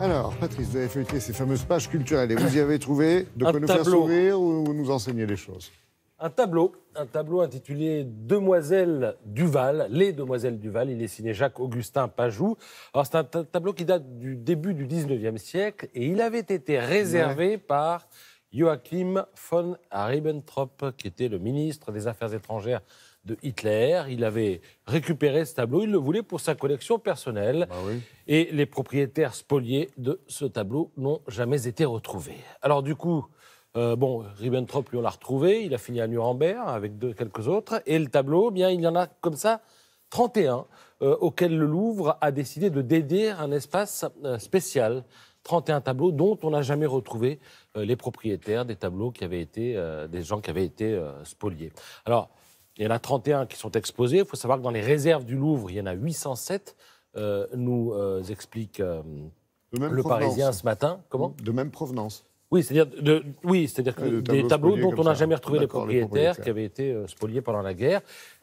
Alors, Patrice, vous avez feuilleté ces fameuses pages culturelles et vous y avez trouvé de quoi nous faire tableau. sourire ou nous enseigner des choses? Un tableau intitulé Demoiselles Duval, les Demoiselles Duval. Il est signé Jacques-Augustin Pajou. Alors, c'est un tableau qui date du début du 19e siècle et il avait été réservé par Joachim von Ribbentrop, qui était le ministre des Affaires étrangères de Hitler. Il avait récupéré ce tableau, il le voulait pour sa collection personnelle. Bah oui. Et les propriétaires spoliés de ce tableau n'ont jamais été retrouvés. Alors du coup, Ribbentrop, lui, on l'a retrouvé. Il a fini à Nuremberg avec quelques autres. Et le tableau, bien, il y en a comme ça 31 auxquels le Louvre a décidé de dédier un espace spécial. 31 tableaux dont on n'a jamais retrouvé les propriétaires des tableaux qui avaient été, des gens qui avaient été spoliés. Alors, il y en a 31 qui sont exposés. Il faut savoir que dans les réserves du Louvre, il y en a 807, nous explique le Parisien ce matin. Comment ? De même provenance. Oui, c'est-à-dire que des tableaux dont on n'a jamais retrouvé les propriétaires qui avaient été spoliés pendant la guerre.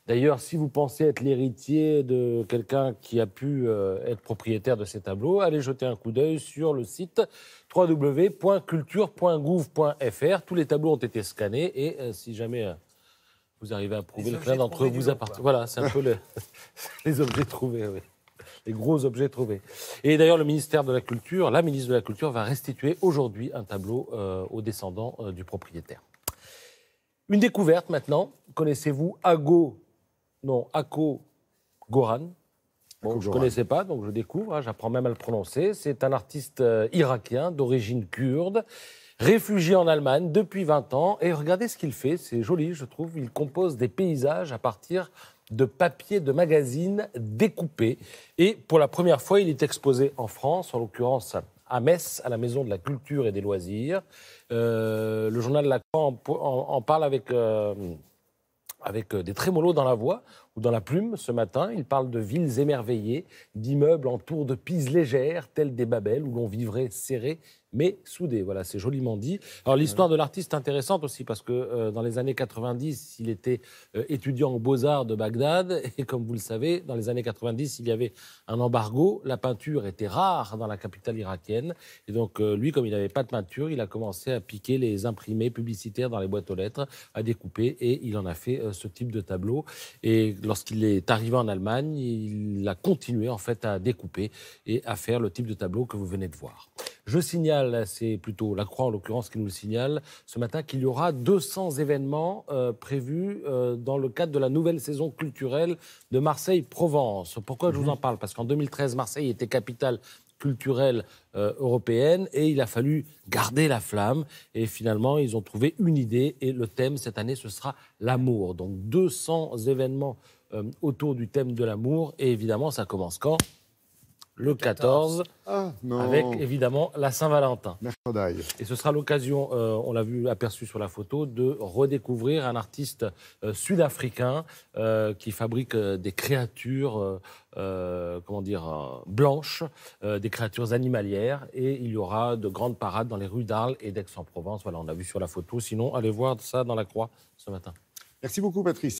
D'ailleurs, si vous pensez être l'héritier de quelqu'un qui a pu être propriétaire de ces tableaux, allez jeter un coup d'œil sur le site www.culture.gouv.fr. Tous les tableaux ont été scannés et si jamais vous arrivez à prouver que l'un d'entre eux vous appartient. Voilà, c'est un peu les objets trouvés, oui. Les gros objets trouvés. Et d'ailleurs, le ministère de la Culture, la ministre de la Culture, va restituer aujourd'hui un tableau aux descendants du propriétaire. Une découverte maintenant. Connaissez-vous Ako Goran? Bon, je ne connaissais pas, donc je découvre, j'apprends même à le prononcer. C'est un artiste irakien d'origine kurde, réfugié en Allemagne depuis 20 ans. Et regardez ce qu'il fait, c'est joli, je trouve. Il compose des paysages à partir de papier de magazine découpé. Et pour la première fois, il est exposé en France, en l'occurrence à Metz, à la Maison de la Culture et des Loisirs. Le journal La Croix en parle avec des trémolos dans la voix ou dans la plume ce matin. Il parle de villes émerveillées, d'immeubles en tour de pise légère, tels des Babel, où l'on vivrait serré mais soudé. Voilà, c'est joliment dit. Alors l'histoire de l'artiste est intéressante aussi parce que dans les années 90, il était étudiant aux Beaux-Arts de Bagdad et comme vous le savez, dans les années 90, il y avait un embargo. La peinture était rare dans la capitale irakienne et donc lui, comme il n'avait pas de peinture, il a commencé à piquer les imprimés publicitaires dans les boîtes aux lettres, à découper et il en a fait ce type de tableau. Et lorsqu'il est arrivé en Allemagne, il a continué en fait à découper et à faire le type de tableau que vous venez de voir. Je signale, c'est plutôt La Croix en l'occurrence qui nous le signale ce matin, qu'il y aura 200 événements prévus dans le cadre de la nouvelle saison culturelle de Marseille-Provence. Pourquoi je vous en parle? Parce qu'en 2013, Marseille était capitale culturelle européenne et il a fallu garder la flamme et finalement ils ont trouvé une idée et le thème cette année ce sera l'amour. Donc 200 événements autour du thème de l'amour et évidemment ça commence quand? Le 14, avec évidemment la Saint-Valentin. Mercredi. Et ce sera l'occasion, on l'a vu aperçu sur la photo, de redécouvrir un artiste sud-africain qui fabrique des créatures, blanches, des créatures animalières. Et il y aura de grandes parades dans les rues d'Arles et d'Aix-en-Provence. Voilà, on a vu sur la photo. Sinon, allez voir ça dans La Croix ce matin. Merci beaucoup, Patrice.